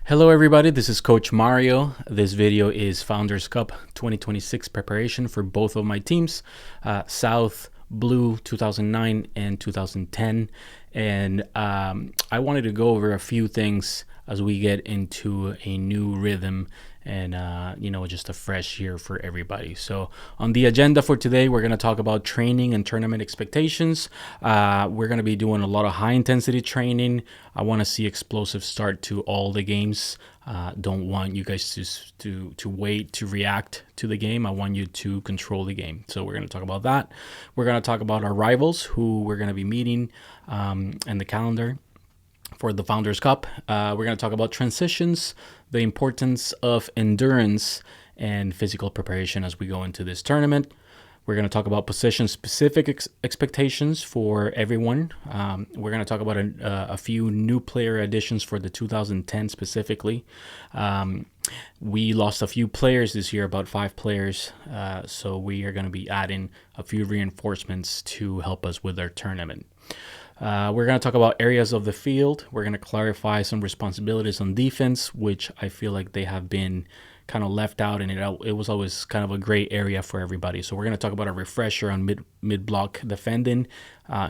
Hello everybody, this is Coach Mario. This video is Founders Cup 2026 preparation for both of my teams, South Blue 2009 and 2010. And I wanted to go over a few things as we get into a new rhythm and just a fresh year for everybody. So on the agenda for today, we're going to talk about training and tournament expectations. We're going to be doing a lot of high intensity training. I want to see explosive start to all the games. Don't want you guys to wait to react to the game. I want you to control the game. So we're going to talk about that. We're going to talk about our rivals who we're going to be meeting and the calendar for the Founders Cup. We're going to talk about transitions, the importance of endurance and physical preparation as we go into this tournament. We're going to talk about position-specific expectations for everyone. We're going to talk about a few new player additions for the 2010 specifically. We lost a few players this year, about 5 players. So we are going to be adding a few reinforcements to help us with our tournament. We're going to talk about areas of the field. We're going to clarify some responsibilities on defense, which I feel like they have been kind of left out, and it was always kind of a gray area for everybody. So we're going to talk about a refresher on mid-block defending,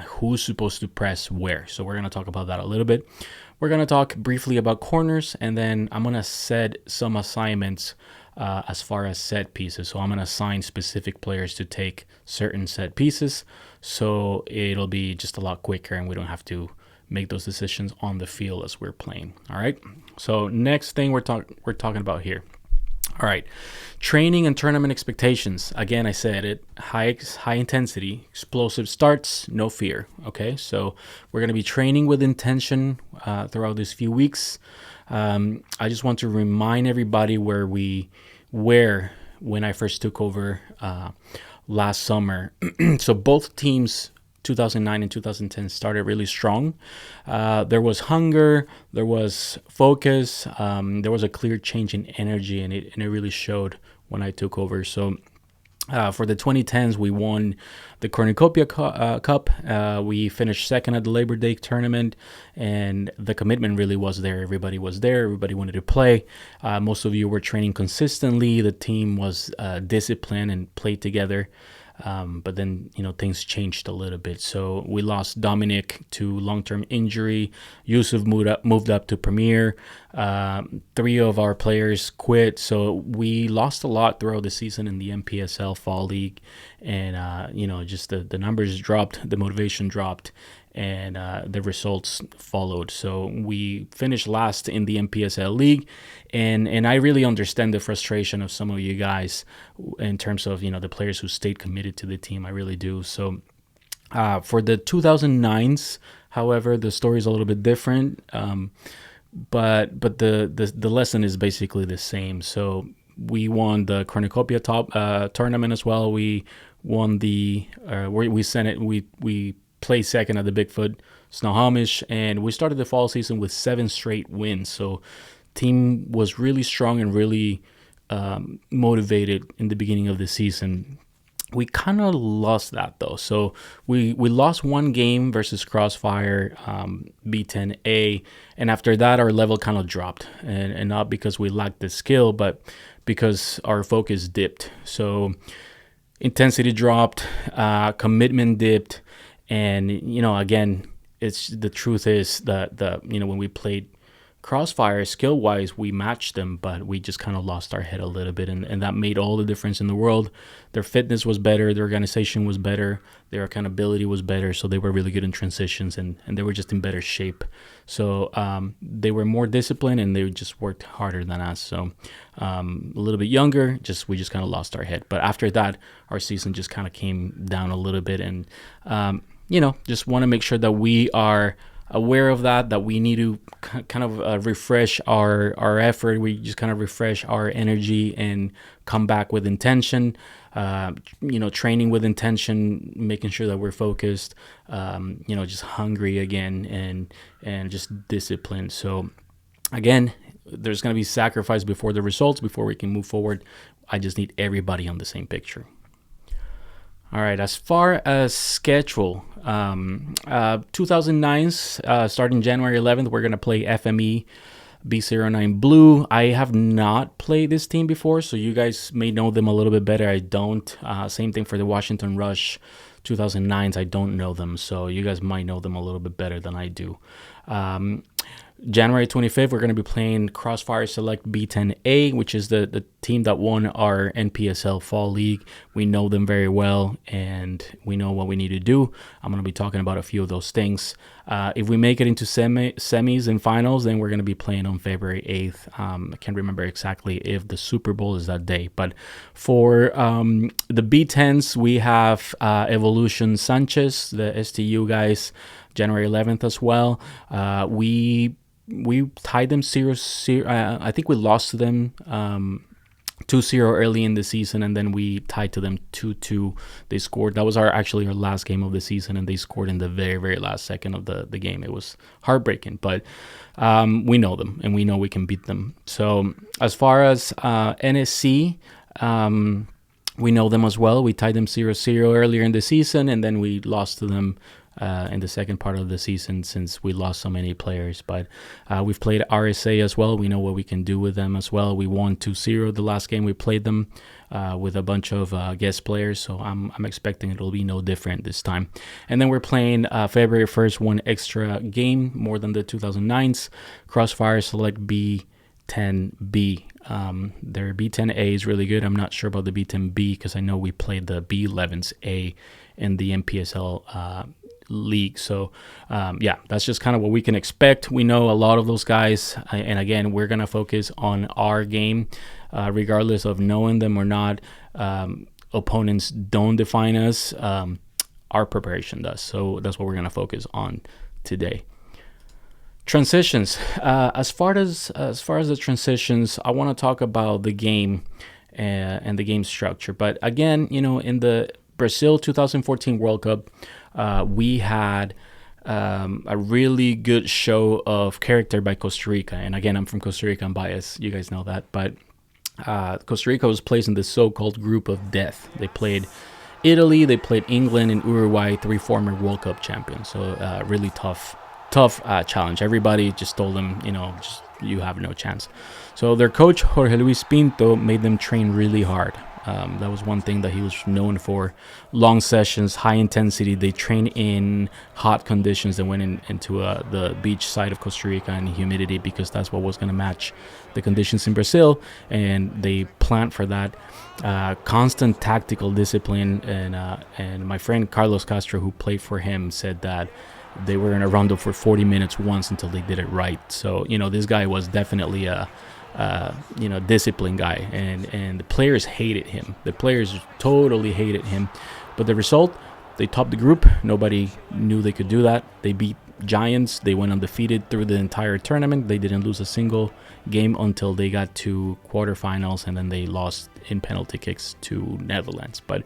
who's supposed to press where. So we're going to talk about that a little bit. We're going to talk briefly about corners, and then I'm going to set some assignments as far as set pieces. So I'm going to assign specific players to take certain set pieces, so it'll be just a lot quicker and we don't have to make those decisions on the field as we're playing. All right. So next thing we're talking about here. All right, training and tournament expectations. Again, I said it, high intensity, explosive starts, no fear. Okay, so we're going to be training with intention throughout these few weeks. I just want to remind everybody where we were when I first took over last summer. So both teams, 2009 and 2010, started really strong. There was hunger, there was focus, there was a clear change in energy, and it really showed when I took over. So for the 2010s, we won the Cornucopia Cup. We finished second at the Labor Day tournament, and the commitment really was there. Everybody was there. Everybody wanted to play. Most of you were training consistently. The team was disciplined and played together. But then, things changed a little bit. So we lost Dominic to long-term injury. Yusuf moved up to Premier. 3 of our players quit. So we lost a lot throughout the season in the MPSL Fall League. And, just the numbers dropped, the motivation dropped, and the results followed. So we finished last in the MPSL League, and I really understand the frustration of some of you guys in terms of the players who stayed committed to the team. I really do. So for the 2009s, however, the story is a little bit different, but the lesson is basically the same. So we won the Cornucopia tournament as well. We won we played second at the Bigfoot Snohomish, and we started the fall season with 7 straight wins. So team was really strong and really motivated in the beginning of the season. We kind of lost that though. So we lost 1 game versus Crossfire B10A, and after that our level kind of dropped, and not because we lacked the skill, but because our focus dipped. So intensity dropped, commitment dipped. And, again, the truth is that when we played Crossfire, skill-wise, we matched them, but we just kind of lost our head a little bit, and that made all the difference in the world. Their fitness was better, their organization was better, their accountability was better, so they were really good in transitions, and they were just in better shape. So they were more disciplined, and they just worked harder than us. So a little bit younger, we just kind of lost our head. But after that, our season just kind of came down a little bit, and just want to make sure that we are aware of that we need to kind of refresh our effort. We just kind of refresh our energy and come back with intention, training with intention, making sure that we're focused, just hungry again, and just disciplined. So again, there's going to be sacrifice before the results, before we can move forward. I just need everybody on the same picture. All right, as far as schedule, 2009s, starting January 11th, we're going to play FME B09 Blue. I have not played this team before, so you guys may know them a little bit better. I don't. Same thing for the Washington Rush 2009s. I don't know them, so you guys might know them a little bit better than I do. January 25th, we're going to be playing Crossfire Select B10A, which is the team that won our NPSL Fall League. We know them very well, and we know what we need to do. I'm going to be talking about a few of those things. If we make it into semis and finals, then we're going to be playing on February 8th. I can't remember exactly if the Super Bowl is that day. But for the B10s, we have Evolution Sanchez, the STU guys, January 11th as well. We tied them 0-0. I think we lost to them 2-0 early in the season, and then we tied to them 2-2. They scored. That was actually our last game of the season, and they scored in the very, very last second of the game. It was heartbreaking, but we know them, and we know we can beat them. So as far as NSC, we know them as well. We tied them 0-0 earlier in the season, and then we lost to them in the second part of the season since we lost so many players. But we've played RSA as well. We know what we can do with them as well. We won 2-0 the last game we played them with a bunch of guest players, so I'm expecting it'll be no different this time. And then we're playing February 1st, one extra game, more than the 2009s, Crossfire Select B10B. Their B10A is really good. I'm not sure about the B10B because I know we played the B11s A in the NPSL league. So yeah, that's just kind of what we can expect. We know a lot of those guys, and again, we're going to focus on our game regardless of knowing them or not. Opponents don't define us. Our preparation does. So that's what we're going to focus on today. Transitions. As far as the transitions, I want to talk about the game and the game structure. But again, in the Brazil 2014 World Cup, we had a really good show of character by Costa Rica. And again, I'm from Costa Rica. I'm biased. You guys know that. But Costa Rica was placed in the so-called group of death. They played Italy, they played England, and Uruguay, 3 former World Cup champions. So really tough challenge. Everybody just told them, you have no chance. So their coach, Jorge Luis Pinto, made them train really hard. That was one thing that he was known for. Long sessions, high intensity. They train in hot conditions. They went into the beach side of Costa Rica and humidity because that's what was going to match the conditions in Brazil. And they planned for that. Constant tactical discipline. And my friend Carlos Castro, who played for him, said that they were in a rondo for 40 minutes once until they did it right. So, this guy was definitely a disciplined guy, and the players hated him. The players totally hated him. But the result, they topped the group. Nobody knew they could do that. They beat giants. They went undefeated through the entire tournament. They didn't lose a single game until they got to quarterfinals, and then they lost in penalty kicks to Netherlands. But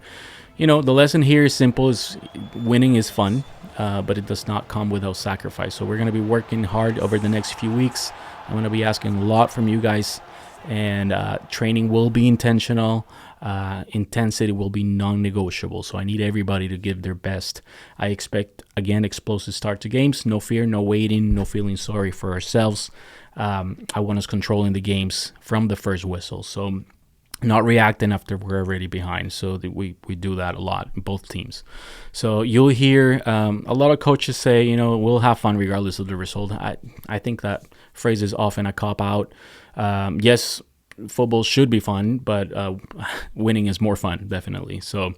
the lesson here is simple: is winning is fun, but it does not come without sacrifice. So we're going to be working hard over the next few weeks. I'm going to be asking a lot from you guys, and training will be intentional. Intensity will be non-negotiable. So I need everybody to give their best. I expect, again, explosive start to games. No fear, no waiting, no feeling sorry for ourselves. I want us controlling the games from the first whistle. So not reacting after we're already behind. So we do that a lot in both teams. So you'll hear a lot of coaches say, we'll have fun regardless of the result. I think that phrase is often a cop-out. Yes, football should be fun, but winning is more fun, definitely. So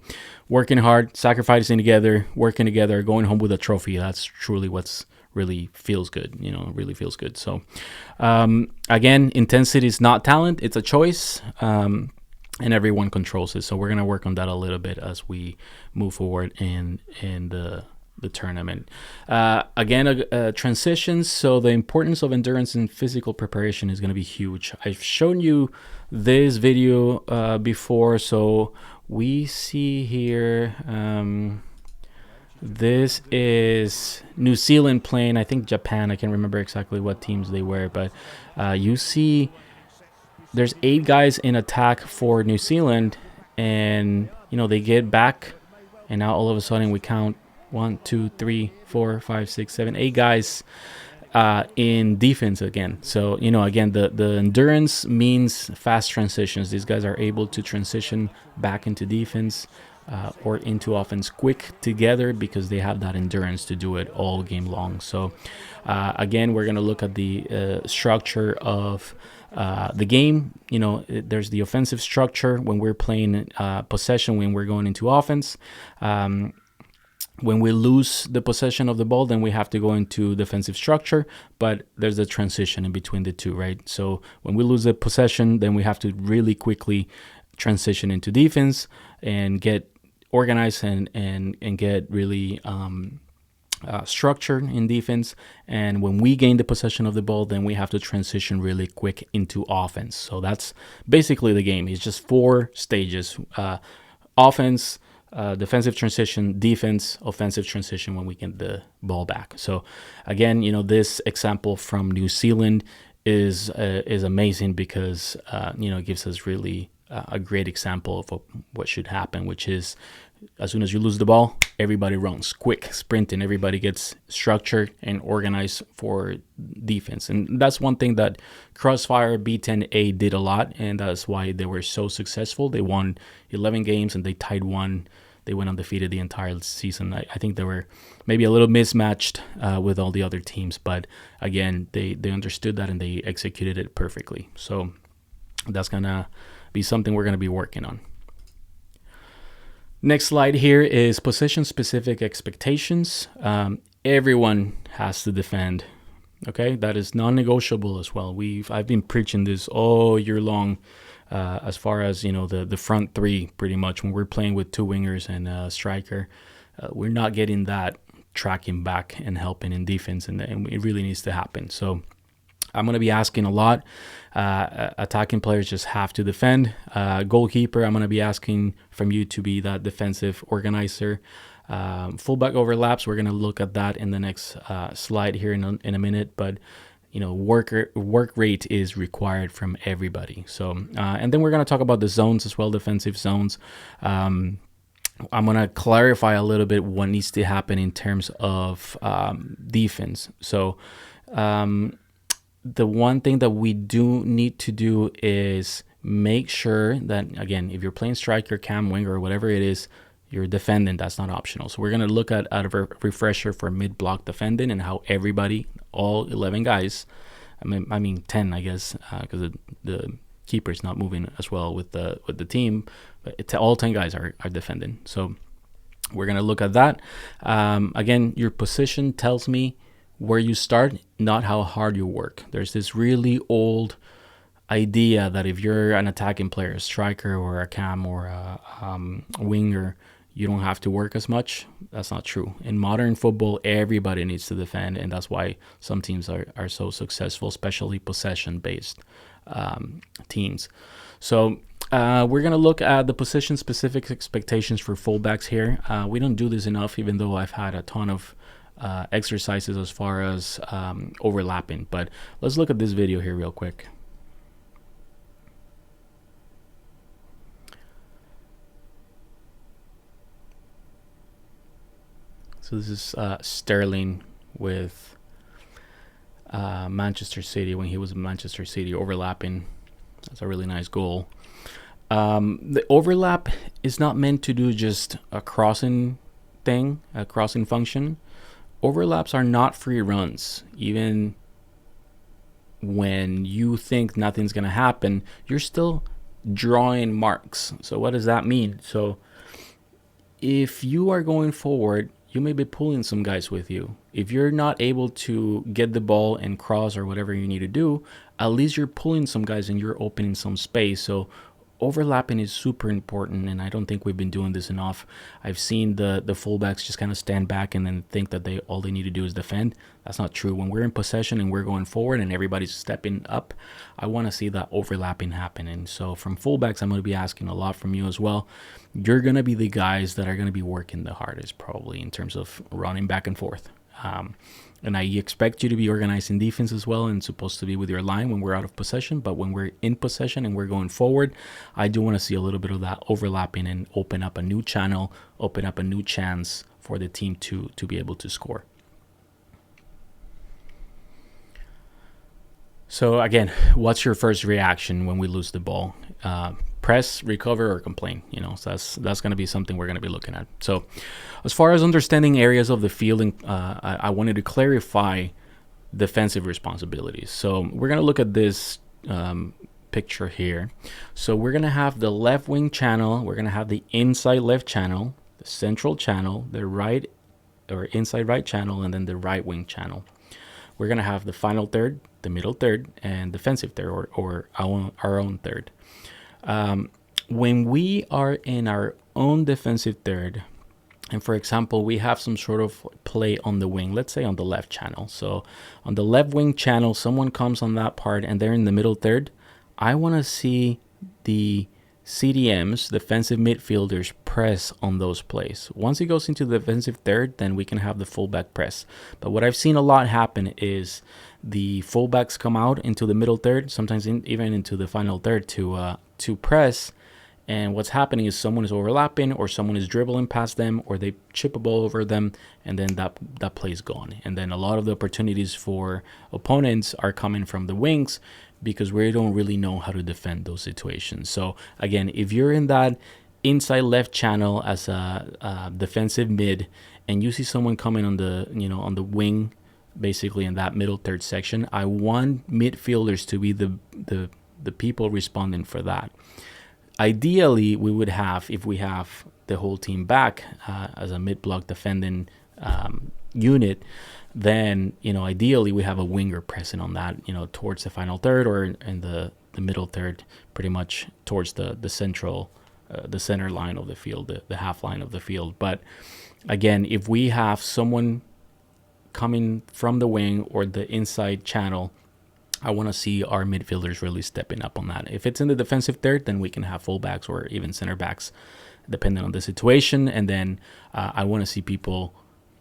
working hard, sacrificing together, working together, going home with a trophy, that's truly what's really feels good, really feels good. So again, intensity is not talent, it's a choice, and everyone controls it. So we're going to work on that a little bit as we move forward in the tournament. Again, transitions. So the importance of endurance and physical preparation is going to be huge. I've shown you this video before. So we see here, this is New Zealand playing, I think Japan. I can't remember exactly what teams they were, but you see there's 8 guys in attack for New Zealand, and they get back, and now all of a sudden we count 1, 2, 3, 4, 5, 6, 7, 8 guys in defense again. So, again, the endurance means fast transitions. These guys are able to transition back into defense or into offense quick together because they have that endurance to do it all game long. So, again, we're going to look at the structure of the game. There's the offensive structure when we're playing possession, when we're going into offense. When we lose the possession of the ball, then we have to go into defensive structure, but there's a transition in between the two, right? So when we lose the possession, then we have to really quickly transition into defense and get organized and get really structured in defense. And when we gain the possession of the ball, then we have to transition really quick into offense. So that's basically the game. It's just 4 stages: offense, defensive transition, defense, offensive transition when we get the ball back. So again, this example from New Zealand is amazing because it gives us really a great example of what should happen, which is as soon as you lose the ball, everybody runs quick, sprinting. Everybody gets structured and organized for defense. And that's one thing that Crossfire B10A did a lot, and that's why they were so successful. They won 11 games and they tied 1. They went undefeated the entire season. I think they were maybe a little mismatched with all the other teams, but again, they understood that and they executed it perfectly. So that's going to be something we're going to be working on. Next slide here is possession-specific expectations. Everyone has to defend. Okay, that is non-negotiable as well. I've been preaching this all year long. As far as the front 3, pretty much when we're playing with 2 wingers and a striker, we're not getting that tracking back and helping in defense, and it really needs to happen. So I'm going to be asking a lot. Attacking players just have to defend. Goalkeeper, I'm going to be asking from you to be that defensive organizer. Fullback overlaps, we're going to look at that in the next slide here in a minute, but work rate is required from everybody. So and then we're going to talk about the zones as well, defensive zones. I'm going to clarify a little bit what needs to happen in terms of defense. So the one thing that we do need to do is make sure that, again, if you're playing striker, cam, winger, or whatever it is, you're defending. That's not optional. So we're going to look at a refresher for mid-block defending and how everybody, all 11 guys, I mean 10, I guess, because the keeper's not moving as well with the team, but all 10 guys are defending. So we're going to look at that. Again, your position tells me where you start, not how hard you work. There's this really old idea that if you're an attacking player, a striker or a cam or a winger, you don't have to work as much. That's not true. In modern football, everybody needs to defend, and that's why some teams are so successful, especially possession-based teams. So we're going to look at the position-specific expectations for fullbacks here. We don't do this enough, even though I've had a ton of exercises as far as overlapping. But let's look at this video here real quick. So this is Sterling with Manchester City when he was in Manchester City, overlapping. That's a really nice goal. The overlap is not meant to do just a crossing thing, a crossing function. Overlaps are not free runs. Even when you think nothing's going to happen, you're still drawing marks. So what does that mean? So if you are going forward, you may be pulling some guys with you. If you're not able to get the ball and cross or whatever you need to do, at least you're pulling some guys and you're opening some space. So overlapping is super important, and I don't think we've been doing this enough. I've seen the fullbacks just kind of stand back and then think that all they need to do is defend. That's not true. When we're in possession and we're going forward and everybody's stepping up, I want to see that overlapping happen. And so from fullbacks, I'm going to be asking a lot from you as well. You're going to be the guys that are going to be working the hardest, probably, in terms of running back and forth. And I expect you to be organized in defense as well and supposed to be with your line when we're out of possession. But when we're in possession and we're going forward, I do want to see a little bit of that overlapping and open up a new channel, open up a new chance for the team to be able to score. So again, what's your first reaction when we lose the ball? Press, recover, or complain? So that's going to be something we're going to be looking at. So as far as understanding areas of the field, I wanted to clarify defensive responsibilities. So we're going to look at this picture here. So we're going to have the left wing channel, we're going to have the inside left channel, the central channel, the right or inside right channel, and then the right wing channel. We're going to have the final third, the middle third, and defensive third, or our own third. When we are in our own defensive third, and for example, we have some sort of play on the wing, let's say on the left channel. So on the left wing channel, someone comes on that part and they're in the middle third. I want to see the CDMs, defensive midfielders, press on those plays. Once it goes into the defensive third, then we can have the fullback press. But what I've seen a lot happen is the fullbacks come out into the middle third, sometimes even into the final third to press. And what's happening is someone is overlapping, or someone is dribbling past them, or they chip a ball over them, and then that play is gone. And then a lot of the opportunities for opponents are coming from the wings, because we don't really know how to defend those situations. So again, if you're in that inside left channel as a defensive mid, and you see someone coming on the wing, basically in that middle third section, I want midfielders to be the people responding for that. Ideally, we would have, if we have the whole team back as a mid-block defending unit, then ideally we have a winger pressing on that, towards the final third, or in the middle third, pretty much towards the central, the center line of the field, the half line of the field. But again, if we have someone coming from the wing or the inside channel, I want to see our midfielders really stepping up on that. If it's in the defensive third, then we can have fullbacks or even center backs, depending on the situation. And then I want to see people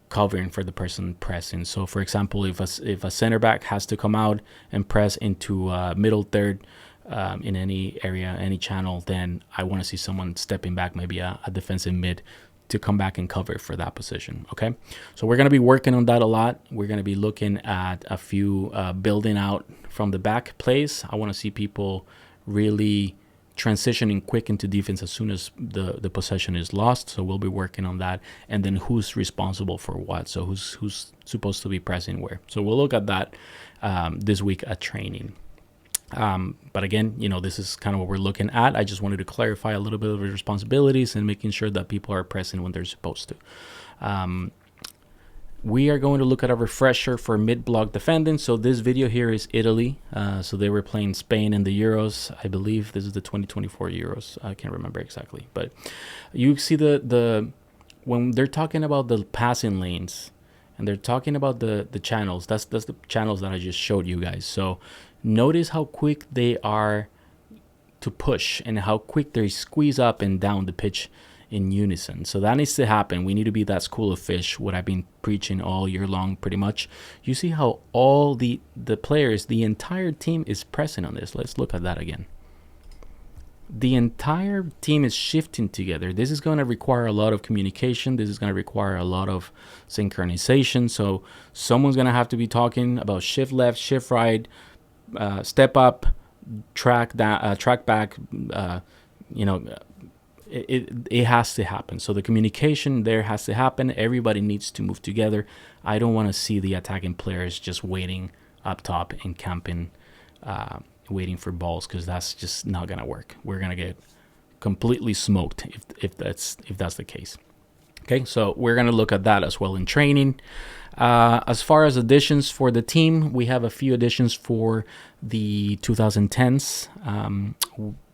covering for the person pressing. So, for example, if a center back has to come out and press into middle third in any area, any channel, then I want to see someone stepping back, maybe a defensive mid, to come back and cover for that position. Okay, so we're going to be working on that a lot. We're going to be looking at a few building out from the back plays. I want to see people really transitioning quick into defense as soon as the possession is lost. So we'll be working on that, and then who's responsible for what. So who's supposed to be pressing where. So we'll look at that this week at training. But again, this is kind of what we're looking at. I just wanted to clarify a little bit of the responsibilities and making sure that people are pressing when they're supposed to. We are going to look at a refresher for mid-block defending. So this video here is Italy. So they were playing Spain in the Euros. I believe this is the 2024 Euros. I can't remember exactly. But you see the when they're talking about the passing lanes and they're talking about the channels, that's the channels that I just showed you guys. So notice how quick they are to push and how quick they squeeze up and down the pitch in unison. So that needs to happen. We need to be that school of fish, what I've been preaching all year long pretty much. You see how all the players, the entire team is pressing on this. Let's look at that again. The entire team is shifting together. This is going to require a lot of communication. This is going to require a lot of synchronization. So someone's going to have to be talking about shift left, shift right, step up, track down, track back. It has to happen. So the communication there has to happen. Everybody needs to move together. I don't want to see the attacking players just waiting up top and camping, waiting for balls, because that's just not gonna work. We're gonna get completely smoked if that's the case. Okay, so we're gonna look at that as well in training. As far as additions for the team, we have a few additions for the 2010s.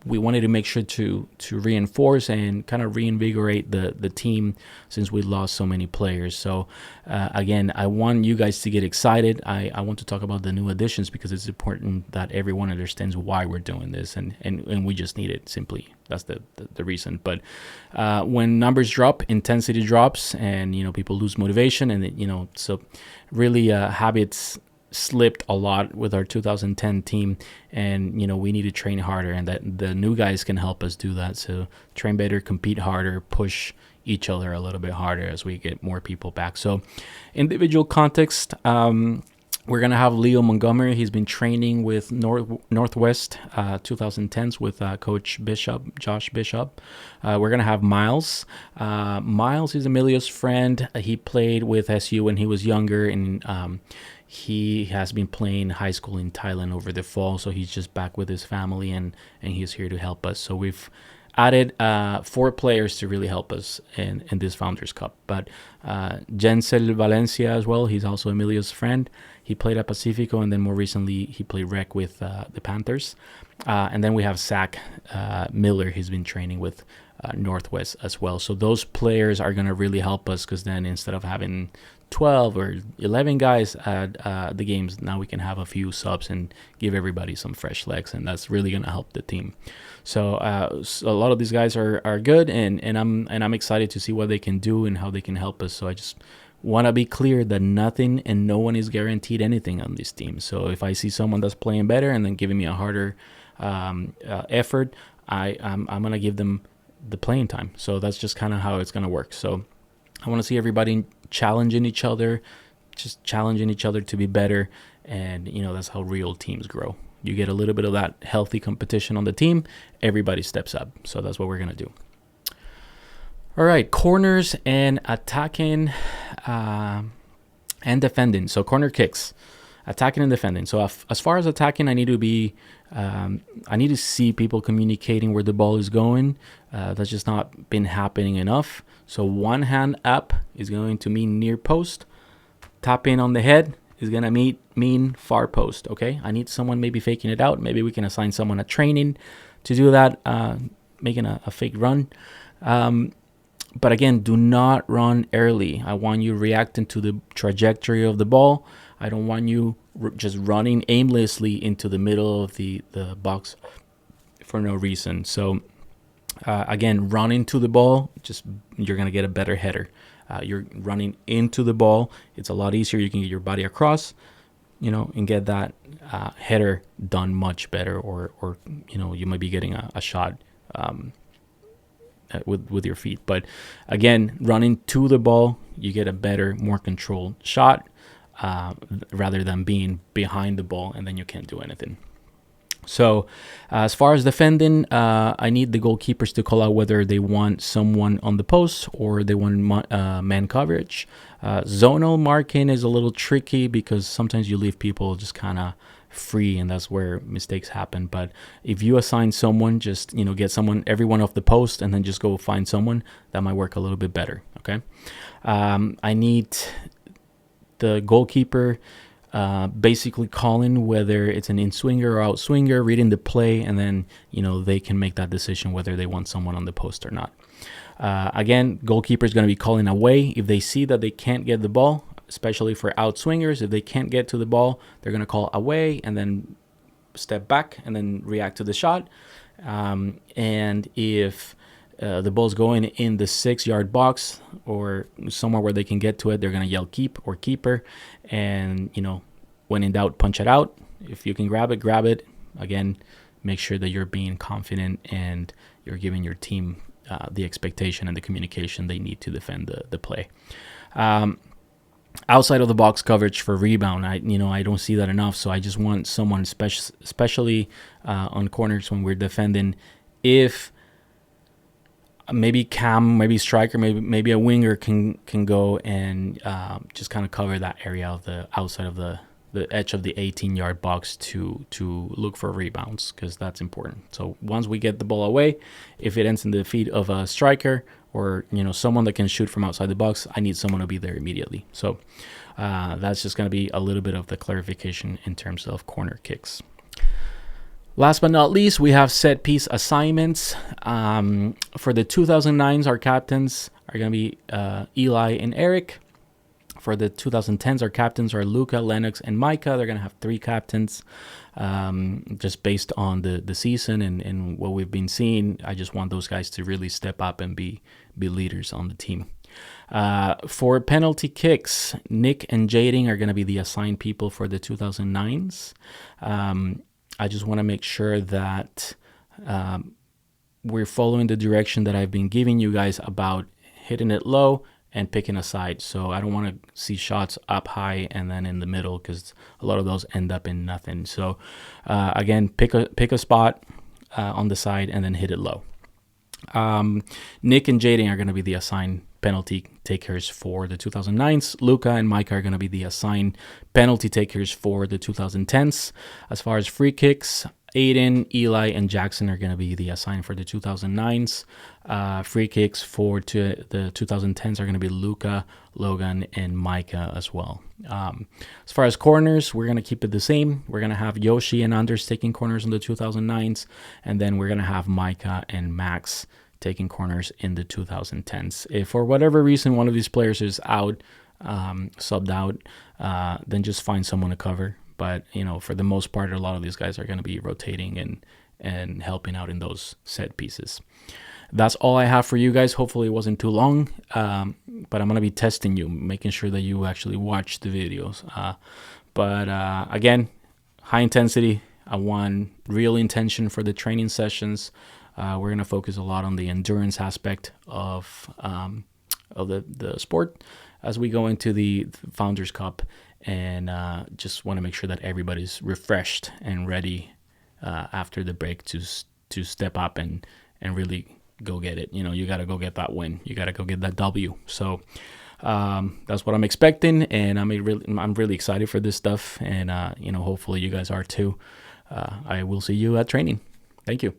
We wanted to make sure to reinforce and kind of reinvigorate the team since we lost so many players. So again, I want you guys to get excited. I want to talk about the new additions because it's important that everyone understands why we're doing this, and we just need it simply. That's the reason. But when numbers drop, intensity drops, and people lose motivation, and so really habits slipped a lot with our 2010 team, and we need to train harder, and that the new guys can help us do that. So train better, compete harder, push each other a little bit harder as we get more people back. So individual context, We're gonna have Leo Montgomery. He's been training with Northwest 2010s with Coach Bishop, Josh Bishop. We're gonna have Miles. Miles is Emilio's friend. He played with SU when he was younger, and he has been playing high school in Thailand over the fall. So he's just back with his family, and he's here to help us. So we've added 4 players to really help us in this Founders Cup. But Jensel Valencia as well, he's also Emilio's friend. He played at Pacifico, and then more recently he played rec with the Panthers. And then we have Zach Miller. He's been training with Northwest as well. So those players are going to really help us, because then instead of having 12 or 11 guys at the games, now we can have a few subs and give everybody some fresh legs, and that's really going to help the team. So a lot of these guys are good, and I'm excited to see what they can do and how they can help us. So I just want to be clear that nothing and no one is guaranteed anything on this team. So if I see someone that's playing better and then giving me a harder effort, I'm going to give them the playing time. So that's just kind of how it's going to work. So I want to see everybody challenging each other, just challenging each other to be better. And, that's how real teams grow. You get a little bit of that healthy competition on the team, everybody steps up. So that's what we're going to do. All right, corners and attacking and defending. So corner kicks, attacking and defending. So as far as attacking, I need to see people communicating where the ball is going. That's just not been happening enough. So one hand up is going to mean near post. Tapping on the head is going to mean far post, okay? I need someone maybe faking it out. Maybe we can assign someone a training to do that, making a fake run. But again, do not run early. I want you reacting to the trajectory of the ball. I don't want you just running aimlessly into the middle of the box for no reason. So again, run into the ball, you're going to get a better header. You're running into the ball. It's a lot easier. You can get your body across, and get that header done much better. Or you might be getting a shot with your feet. But again, running to the ball, you get a better, more controlled shot rather than being behind the ball and then you can't do anything. So as far as defending, I need the goalkeepers to call out whether they want someone on the post or they want man coverage. Zonal marking is a little tricky because sometimes you leave people just kind of free, and that's where mistakes happen. But if you assign someone, just get everyone off the post and then just go find someone, that might work a little bit better. Okay. I need the goalkeeper basically calling whether it's an in-swinger or out-swinger, reading the play, and then they can make that decision whether they want someone on the post or not. Again, goalkeeper is going to be calling away if they see that they can't get the ball, especially for out-swingers. If they can't get to the ball, they're going to call away and then step back and then react to the shot. And if the ball's going in the 6-yard box or somewhere where they can get to it, they're going to yell keep or keeper. And, when in doubt, punch it out. If you can grab it, grab it. Again, make sure that you're being confident and you're giving your team the expectation and the communication they need to defend the play. Outside of the box coverage for rebound, I don't see that enough. So I just want someone, especially on corners when we're defending, if maybe Cam, maybe striker, maybe a winger can go and just kind of cover that area of the outside of the edge of the 18-yard box to look for rebounds, because that's important. So once we get the ball away, if it ends in the feet of a striker or someone that can shoot from outside the box, I need someone to be there immediately. So that's just going to be a little bit of the clarification in terms of corner kicks. Last but not least, we have set piece assignments. For the 2009s, our captains are going to be Eli and Eric. For the 2010s, our captains are Luca, Lennox, and Micah. They're going to have 3 captains just based on the season and what we've been seeing. I just want those guys to really step up and be leaders on the team. For penalty kicks, Nick and Jading are going to be the assigned people for the 2009s. I just want to make sure that we're following the direction that I've been giving you guys about hitting it low and picking a side. So I don't want to see shots up high and then in the middle, because a lot of those end up in nothing. So again, pick a spot on the side and then hit it low. Nick and Jaden are going to be the assigned penalty takers for the 2009s. Luca and Micah are going to be the assigned penalty takers for the 2010s. As far as free kicks, Aiden, Eli, and Jackson are going to be the assigned for the 2009s. Free kicks for the 2010s are going to be Luca, Logan, and Micah as well. As far as corners, we're going to keep it the same. We're going to have Yoshi and Anders taking corners in the 2009s, and then we're going to have Micah and Max taking corners in the 2010s. If for whatever reason one of these players is out, subbed out, then just find someone to cover. But, for the most part, a lot of these guys are going to be rotating and helping out in those set pieces. That's all I have for you guys. Hopefully it wasn't too long, but I'm going to be testing you, making sure that you actually watch the videos. But again, high intensity. I want real intention for the training sessions. We're going to focus a lot on the endurance aspect of the sport as we go into the Founders Cup, and just want to make sure that everybody's refreshed and ready after the break to step up and really go get it. You got to go get that win. You got to go get that W. So that's what I'm expecting, and I'm really excited for this stuff, and hopefully you guys are too. I will see you at training. Thank you.